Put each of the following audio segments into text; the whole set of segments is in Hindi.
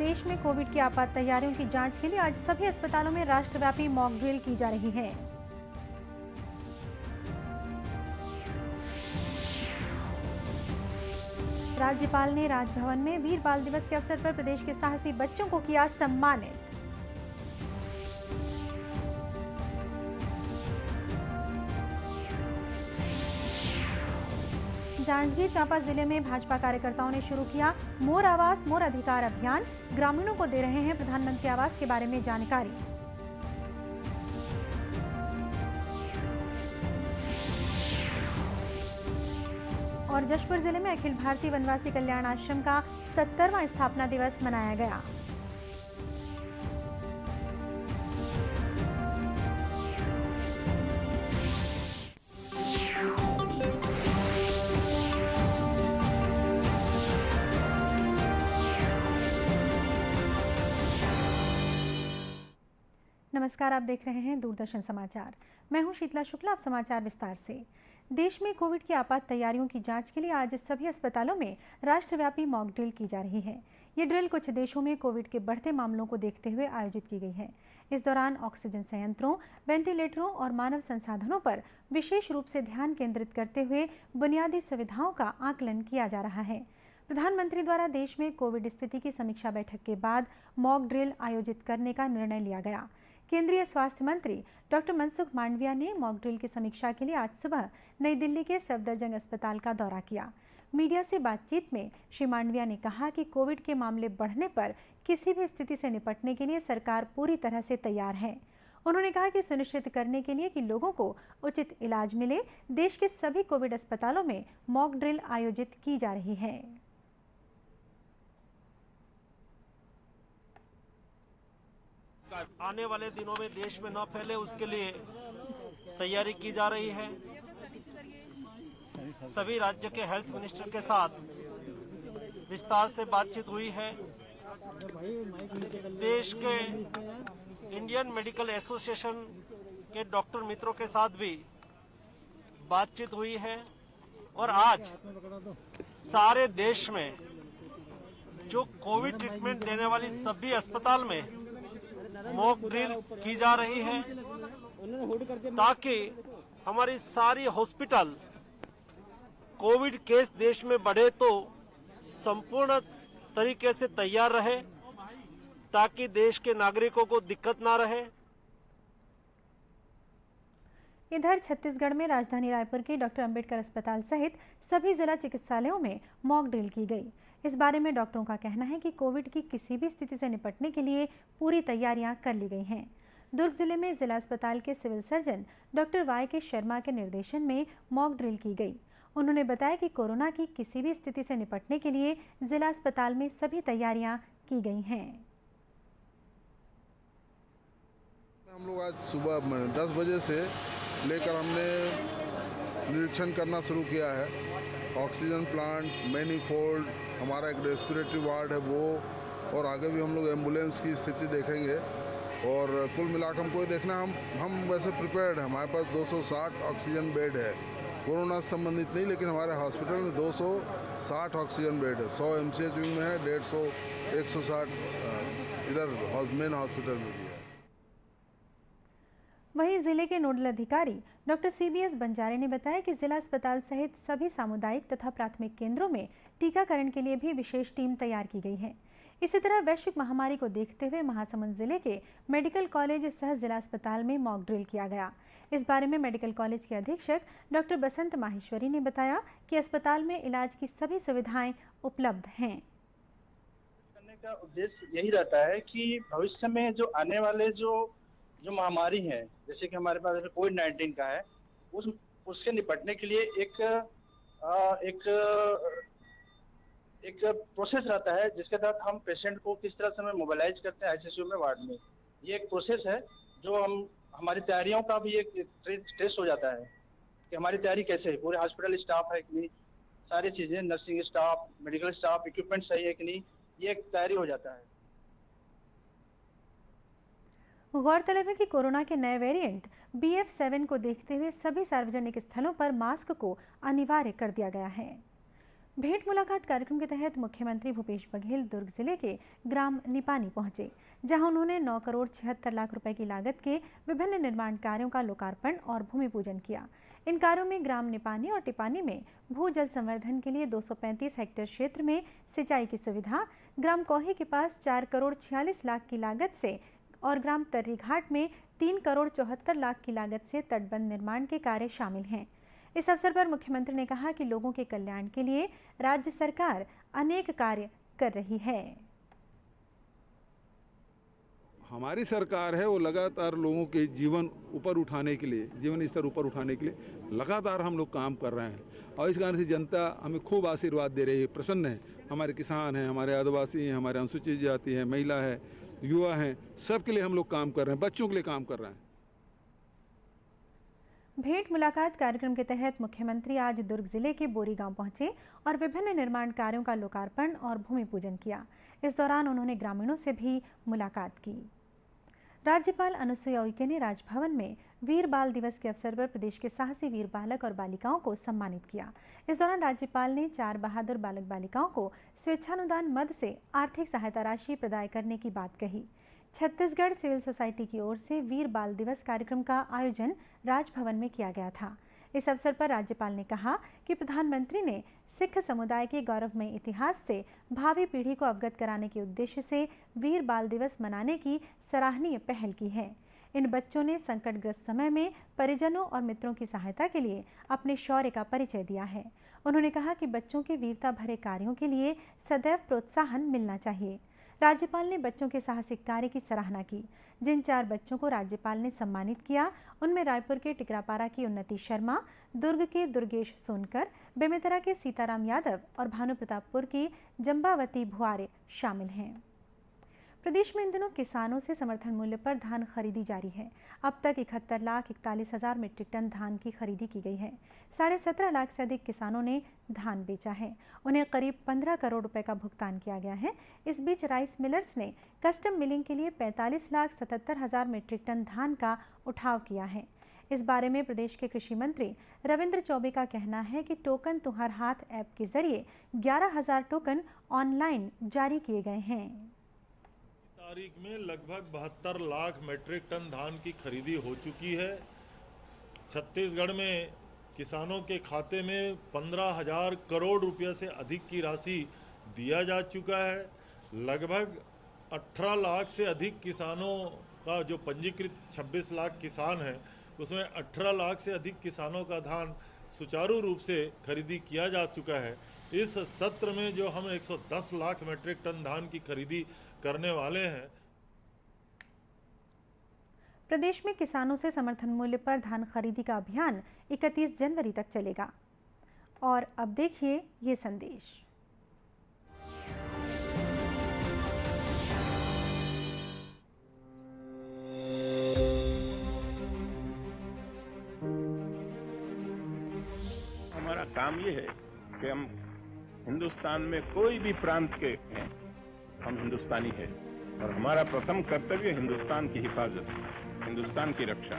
देश में कोविड की आपात तैयारियों की जांच के लिए आज सभी अस्पतालों में राष्ट्रव्यापी मॉक ड्रिल की जा रही है। राज्यपाल ने राजभवन में वीर बाल दिवस के अवसर पर प्रदेश के साहसी बच्चों को किया सम्मानित। जांजगीर चांपा जिले में भाजपा कार्यकर्ताओं ने शुरू किया मोर आवास मोर अधिकार अभियान। ग्रामीणों को दे रहे हैं प्रधानमंत्री आवास के बारे में जानकारी। और जशपुर जिले में अखिल भारतीय वनवासी कल्याण आश्रम का 70वां स्थापना दिवस मनाया गया। नमस्कार, आप देख रहे हैं दूरदर्शन समाचार। मैं हूं शीतला शुक्ला। अब समाचार विस्तार से। देश में कोविड की आपात तैयारियों की जांच के लिए आज सभी अस्पतालों में राष्ट्रव्यापी मॉक ड्रिल की जा रही है। ये ड्रिल कुछ देशों में कोविड के बढ़ते मामलों को देखते हुए आयोजित की गई है। इस दौरान ऑक्सीजन संयंत्रों, वेंटिलेटरों और मानव संसाधनों पर विशेष रूप से ध्यान केंद्रित करते हुए बुनियादी सुविधाओं का आकलन किया जा रहा है। प्रधानमंत्री द्वारा देश में कोविड स्थिति की समीक्षा बैठक के बाद मॉक ड्रिल आयोजित करने का निर्णय लिया गया। केंद्रीय स्वास्थ्य मंत्री डॉक्टर मनसुख मांडविया ने मॉक ड्रिल की समीक्षा के लिए आज सुबह नई दिल्ली के सफदरजंग अस्पताल का दौरा किया। मीडिया से बातचीत में श्री मांडविया ने कहा कि कोविड के मामले बढ़ने पर किसी भी स्थिति से निपटने के लिए सरकार पूरी तरह से तैयार है। उन्होंने कहा कि सुनिश्चित करने के लिए कि लोगों को उचित इलाज मिले, देश के सभी कोविड अस्पतालों में मॉक ड्रिल आयोजित की जा रही है। आने वाले दिनों में देश में न फैले उसके लिए तैयारी की जा रही है। सभी राज्य के हेल्थ मिनिस्टर के साथ विस्तार से बातचीत हुई है। देश के इंडियन मेडिकल एसोसिएशन के डॉक्टर मित्रों के साथ भी बातचीत हुई है और आज सारे देश में जो कोविड ट्रीटमेंट देने वाली सभी अस्पताल में मॉक ड्रिल की जा रही है ताकि हमारी सारी हॉस्पिटल कोविड केस देश में बढ़े तो संपूर्ण तरीके से तैयार रहे ताकि देश के नागरिकों को दिक्कत ना रहे। इधर छत्तीसगढ़ में राजधानी रायपुर के डॉक्टर अंबेडकर अस्पताल सहित सभी जिला चिकित्सालयों में मॉक ड्रिल की गई। इस बारे में डॉक्टरों का कहना है कि कोविड की किसी भी स्थिति से निपटने के लिए पूरी तैयारियां कर ली गई हैं। दुर्ग जिले में जिला अस्पताल के सिविल सर्जन डॉक्टर वाई के शर्मा के निर्देशन में मॉक ड्रिल की गई। उन्होंने बताया कि कोरोना की किसी भी स्थिति से निपटने के लिए जिला अस्पताल में सभी तैयारियां की गई हैं। हम लोग आज सुबह 10 बजे से लेकर हमने निरीक्षण करना शुरू किया है। ऑक्सीजन प्लांट, मैनीफोल्ड, हमारा एक रेस्पिरेटरी वार्ड है वो, और आगे भी हम लोग एम्बुलेंस की स्थिति देखेंगे। और कुल मिलाकर हमको देखना, हम वैसे प्रिपेयर्ड हैं। हमारे पास 260 ऑक्सीजन बेड है, कोरोना से संबंधित नहीं, लेकिन हमारे हॉस्पिटल में 260 ऑक्सीजन बेड है। 100 एमसीएच विंग में है, 150, 160 इधर मेन हॉस्पिटल में भी है। वहीं जिले के नोडल अधिकारी डॉक्टर सीबीएस बंजारे ने बताया कि जिला अस्पताल सहित सभी सामुदायिक तथा प्राथमिक केंद्रों में टीकाकरण के लिए भी विशेष टीम तैयार की गई है। इसी तरह वैश्विक महामारी को देखते हुए महासमुंद जिले के मेडिकल कॉलेज सह जिला अस्पताल में मॉक ड्रिल किया गया। इस बारे में मेडिकल कॉलेज के अधीक्षक डॉक्टर बसंत माहेश्वरी ने बताया कि अस्पताल में इलाज की सभी सुविधाएं उपलब्ध हैं। करने का उद्देश्य यही रहता है कि भविष्य में जो आने वाले जो महामारी है, जैसे कि हमारे पास कोविड-19 का है, उससे निपटने के लिए एक प्रोसेस रहता है जिसके तहत हम पेशेंट को किस तरह से मोबिलाइज करते हैं आईसीयू में, वार्ड में। ये एक प्रोसेस है जो हमारी तैयारियों का भी एक टेस्ट हो जाता है कि हमारी तैयारी कैसे है, पूरे हॉस्पिटल स्टाफ है कि नहीं, सारी चीजें, nursing staff, medical staff, equipment सही है कि नहीं, ये एक तैयारी हो जाता है। गौरतलब है कि कोरोना के नए वेरिएंट BF7 को देखते हुए सभी सार्वजनिक स्थलों पर मास्क को अनिवार्य कर दिया गया है। भेंट मुलाकात कार्यक्रम के तहत मुख्यमंत्री भूपेश बघेल दुर्ग जिले के ग्राम निपानी पहुंचे, जहां उन्होंने 9 करोड़ 76 लाख रुपए की लागत के विभिन्न निर्माण कार्यों का लोकार्पण और भूमि पूजन किया। इन कार्यों में ग्राम निपानी और टिपानी में भू जल संवर्धन के लिए 235 हेक्टेयर क्षेत्र में सिंचाई की सुविधा, ग्राम कोही के पास 4 करोड़ 46 लाख की लागत से और ग्राम तर्रीघाट में 3 करोड़ 74 लाख की लागत से तटबंध निर्माण के कार्य शामिल हैं। इस अवसर पर मुख्यमंत्री ने कहा कि लोगों के कल्याण के लिए राज्य सरकार अनेक कार्य कर रही है। हमारी सरकार है वो लगातार लोगों के जीवन ऊपर उठाने के लिए, जीवन स्तर ऊपर उठाने के लिए लगातार हम लोग काम कर रहे हैं और इस कारण से जनता हमें खूब आशीर्वाद दे रही है, प्रसन्न है। हमारे किसान हैं, हमारे आदिवासी हैं, हमारे अनुसूचित जाति हैं, महिला है, युवा हैं, सबके लिए हम लोग काम कर रहे हैं, बच्चों के लिए काम कर रहे हैं। भेंट मुलाकात कार्यक्रम के तहत मुख्यमंत्री आज दुर्ग जिले के बोरी गांव पहुंचे और विभिन्न निर्माण कार्यों का लोकार्पण और भूमि पूजन किया। इस दौरान उन्होंने ग्रामीणों से भी मुलाकात की। राज्यपाल अनुसुईया उइके ने राजभवन में वीर बाल दिवस के अवसर पर प्रदेश के साहसी वीर बालक और बालिकाओं को सम्मानित किया। इस दौरान राज्यपाल ने 4 बहादुर बालक बालिकाओं को स्वेच्छानुदान मद से आर्थिक सहायता राशि प्रदान करने की बात कही। छत्तीसगढ़ सिविल सोसाइटी की ओर से वीर बाल दिवस कार्यक्रम का आयोजन राजभवन में किया गया था। इस अवसर पर राज्यपाल ने कहा कि प्रधानमंत्री ने सिख समुदाय के गौरवमय इतिहास से भावी पीढ़ी को अवगत कराने के उद्देश्य से वीर बाल दिवस मनाने की सराहनीय पहल की है। इन बच्चों ने संकटग्रस्त समय में परिजनों और मित्रों की सहायता के लिए अपने शौर्य का परिचय दिया है। उन्होंने कहा कि बच्चों के वीरता भरे कार्यों के लिए सदैव प्रोत्साहन मिलना चाहिए। राज्यपाल ने बच्चों के साहसिक कार्य की सराहना की। जिन 4 बच्चों को राज्यपाल ने सम्मानित किया, उनमें रायपुर के टिकरापारा की उन्नति शर्मा, दुर्ग के दुर्गेश सोनकर, बेमेतरा के सीताराम यादव और भानु प्रतापपुर की जंबावती भुआरे शामिल हैं। प्रदेश में इन दिनों किसानों से समर्थन मूल्य पर धान खरीदी जारी है। अब तक 71,41,000 मीट्रिक टन धान की खरीदी की गई है। 17.5 लाख से अधिक किसानों ने धान बेचा है। उन्हें करीब 15 करोड़ रुपए का भुगतान किया गया है। इस बीच राइस मिलर्स ने कस्टम मिलिंग के लिए 45,77,000 मीट्रिक टन धान का उठाव किया है। इस बारे में प्रदेश के कृषि मंत्री रविंद्र चौबे का कहना है कि टोकन तुम्हार हाथ ऐप के जरिए 11,000 टोकन ऑनलाइन जारी किए गए हैं। तारीख में लगभग 72 लाख मीट्रिक टन धान की खरीदी हो चुकी है। छत्तीसगढ़ में किसानों के खाते में 15,000 करोड़ रुपये से अधिक की राशि दिया जा चुका है। लगभग 18 लाख से अधिक किसानों का जो पंजीकृत 26 लाख किसान हैं, उसमें 18 लाख से अधिक किसानों का धान सुचारू रूप से खरीदी किया जा चुका है। इस सत्र में जो हम 110 लाख मीट्रिक टन धान की खरीदी करने वाले हैं। प्रदेश में किसानों से समर्थन मूल्य पर धान खरीदी का अभियान 31 जनवरी तक चलेगा। और अब देखिए ये संदेश। हमारा काम ये है कि हम हिंदुस्तान में कोई भी प्रांत के हैं, हम हिंदुस्तानी हैं और हमारा प्रथम कर्तव्य हिंदुस्तान की हिफाजत, हिंदुस्तान की रक्षा।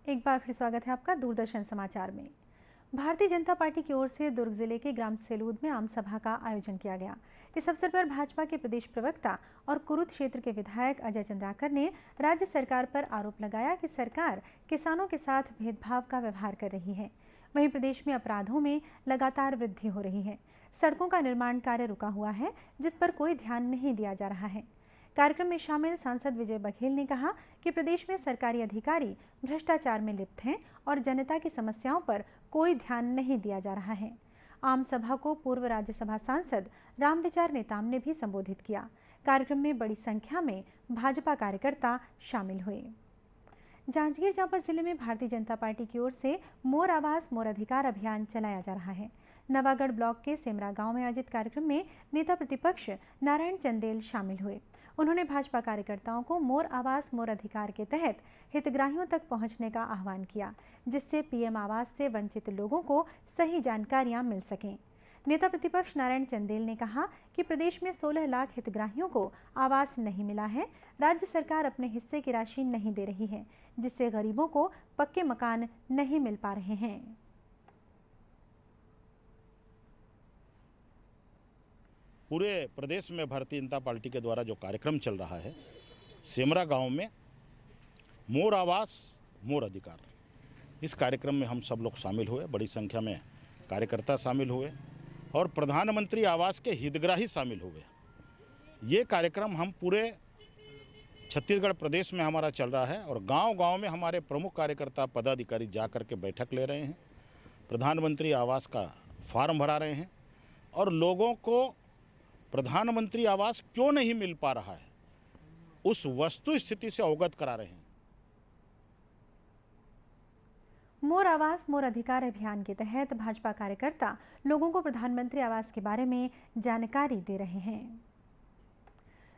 एक बार फिर स्वागत है आपका दूरदर्शन समाचार में। भारतीय जनता पार्टी की ओर से दुर्ग जिले के ग्राम सेलूद में आम सभा का आयोजन किया गया। इस अवसर पर भाजपा के प्रदेश प्रवक्ता और कुरुद क्षेत्र के विधायक अजय चंद्राकर ने राज्य सरकार पर आरोप लगाया कि सरकार किसानों के साथ भेदभाव का व्यवहार कर रही है। वहीं प्रदेश में अपराधों में लगातार वृद्धि हो रही है। सड़कों का निर्माण कार्य रुका हुआ है, जिस पर कोई ध्यान नहीं दिया जा रहा है। कार्यक्रम में शामिल सांसद विजय बघेल ने कहा कि प्रदेश में सरकारी अधिकारी भ्रष्टाचार में लिप्त हैं और जनता की समस्याओं पर कोई ध्यान नहीं दिया जा रहा है। आम सभा को पूर्व राज्यसभा सांसद रामविचार नेताम ने भी संबोधित किया। कार्यक्रम में बड़ी संख्या में भाजपा कार्यकर्ता शामिल हुए। जांजगीर चांपा जिले में भारतीय जनता पार्टी की ओर से मोर आवास मोर अधिकार अभियान चलाया जा रहा है। नवागढ़ ब्लॉक के सेमरा गांव में आयोजित कार्यक्रम में नेता प्रतिपक्ष नारायण चंदेल शामिल हुए। उन्होंने भाजपा कार्यकर्ताओं को मोर आवास मोर अधिकार के तहत हितग्राहियों तक पहुंचने का आह्वान किया, जिससे पीएम आवास से वंचित लोगों को सही जानकारियां मिल सकें। नेता प्रतिपक्ष नारायण चंदेल ने कहा कि प्रदेश में 16 लाख हितग्राहियों को आवास नहीं मिला है। राज्य सरकार अपने हिस्से की राशि नहीं दे रही है, जिससे गरीबों को पक्के मकान नहीं मिल पा रहे हैं। पूरे प्रदेश में भारतीय जनता पार्टी के द्वारा जो कार्यक्रम चल रहा है, सेमरा गांव में मोर आवास मोर अधिकार, इस कार्यक्रम में हम सब लोग शामिल हुए। बड़ी संख्या में कार्यकर्ता शामिल हुए और प्रधानमंत्री आवास के हितग्राही शामिल हुए। ये कार्यक्रम हम पूरे छत्तीसगढ़ प्रदेश में हमारा चल रहा है और गांव-गांव में हमारे प्रमुख कार्यकर्ता पदाधिकारी जा कर के बैठक ले रहे हैं, प्रधानमंत्री आवास का फॉर्म भरा रहे हैं और लोगों को प्रधानमंत्री आवास क्यों नहीं मिल पा रहा है उस वस्तु स्थिति से अवगत करा रहे हैं। मोर आवास मोर अधिकार अभियान के तहत भाजपा कार्यकर्ता लोगों को प्रधानमंत्री आवास के बारे में जानकारी दे रहे हैं।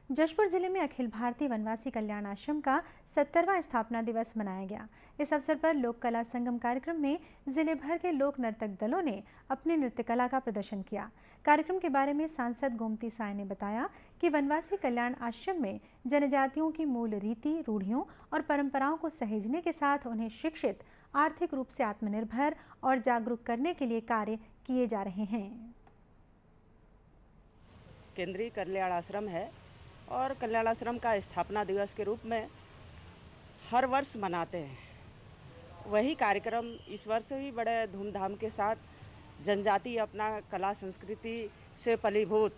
जशपुर जिले में अखिल भारतीय वनवासी कल्याण आश्रम का 70वां स्थापना दिवस मनाया गया। इस अवसर पर लोक कला संगम कार्यक्रम में जिले भर के लोक नर्तक दलों ने अपने नृत्य कला का प्रदर्शन किया। कार्यक्रम के बारे में सांसद गोमती साय ने बताया कि वनवासी कल्याण आश्रम में जनजातियों की मूल रीति, रूढ़ियों और परंपराओं को सहेजने के साथ उन्हें शिक्षित, आर्थिक रूप से आत्मनिर्भर और जागरूक करने के लिए कार्य किए जा रहे हैं। केंद्रीय कल्याण आश्रम है और कल्याण आश्रम का स्थापना दिवस के रूप में हर वर्ष मनाते हैं। वही कार्यक्रम इस वर्ष भी बड़े धूमधाम के साथ जनजाति अपना कला संस्कृति से फलीभूत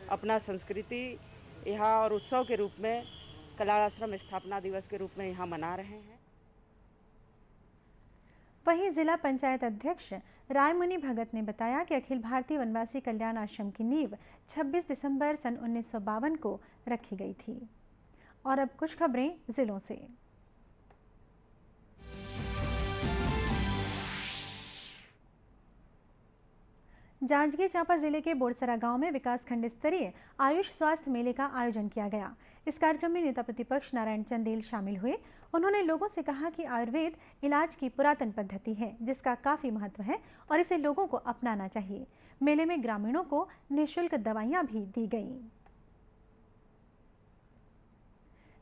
अपना संस्कृति यहाँ और उत्सव के रूप में कल्याण आश्रम स्थापना दिवस के रूप में यहाँ मना रहे हैं। वहीं जिला पंचायत अध्यक्ष रायमुनि भगत ने बताया कि अखिल भारतीय वनवासी कल्याण आश्रम की नींव 26 दिसंबर सन 1952 को रखी गई थी। और अब कुछ खबरें जिलों से। जांजगीर चांपा जिले के बोरसरा गांव में विकासखंड स्तरीय आयुष स्वास्थ्य मेले का आयोजन किया गया। इस कार्यक्रम में नेता प्रतिपक्ष नारायण चंदेल शामिल हुए। उन्होंने लोगों से कहा कि आयुर्वेद इलाज की पुरातन पद्धति है, जिसका काफी महत्व है और इसे लोगों को अपनाना चाहिए। मेले में ग्रामीणों को निःशुल्क दवाइयां भी दी गईं।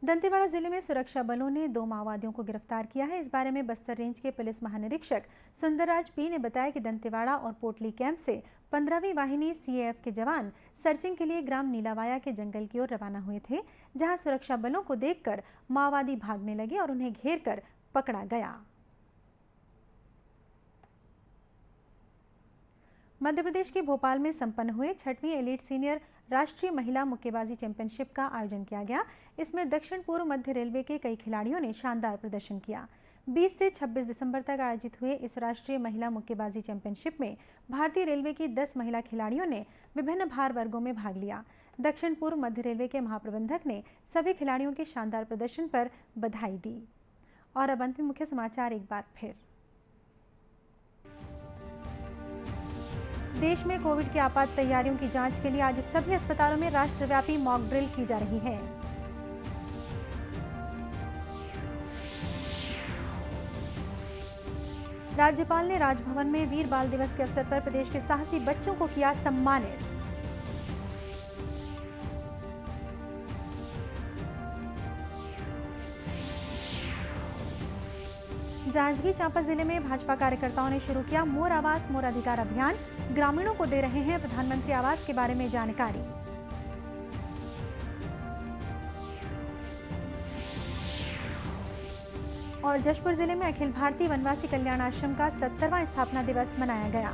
दंतेवाड़ा जिले में सुरक्षा बलों ने 2 माओवादियों को गिरफ्तार किया है। इस बारे में बस्तर रेंज के पुलिस महानिरीक्षक सुंदरराज पी ने बताया कि दंतेवाड़ा और पोटली कैंप से 15वीं वाहिनी सीएएफ के जवान सर्चिंग के लिए ग्राम नीलावाया के जंगल की ओर रवाना हुए थे, जहां सुरक्षा बलों को देखकर माओवादी भागने लगे और उन्हें घेर कर पकड़ा गया। मध्य प्रदेश के भोपाल में संपन्न हुए 6वीं एलीट सीनियर राष्ट्रीय महिला मुक्केबाजी चैंपियनशिप का आयोजन किया गया। इसमें दक्षिण पूर्व मध्य रेलवे के कई खिलाड़ियों ने शानदार प्रदर्शन किया। 20 से 26 दिसंबर तक आयोजित हुए इस राष्ट्रीय महिला मुक्केबाजी चैंपियनशिप में भारतीय रेलवे की 10 महिला खिलाड़ियों ने विभिन्न भार वर्गों में भाग लिया। दक्षिण पूर्व मध्य रेलवे के महाप्रबंधक ने सभी खिलाड़ियों के शानदार प्रदर्शन पर बधाई दी। और अब अंत में मुख्य समाचार एक बार फिर। देश में कोविड की आपात तैयारियों की जांच के लिए आज सभी अस्पतालों में राष्ट्रव्यापी मॉक ड्रिल की जा रही है। राज्यपाल ने राजभवन में वीर बाल दिवस के अवसर पर प्रदेश के साहसी बच्चों को किया सम्मानित। जांजगीर चांपा जिले में भाजपा कार्यकर्ताओं ने शुरू किया मोर आवास मोर अधिकार अभियान। ग्रामीणों को दे रहे हैं प्रधानमंत्री आवास के बारे में जानकारी। और जशपुर जिले में अखिल भारतीय वनवासी कल्याण आश्रम का 70वां स्थापना दिवस मनाया गया।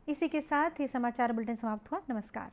इसी के साथ ये समाचार बुलेटिन समाप्त हुआ। नमस्कार।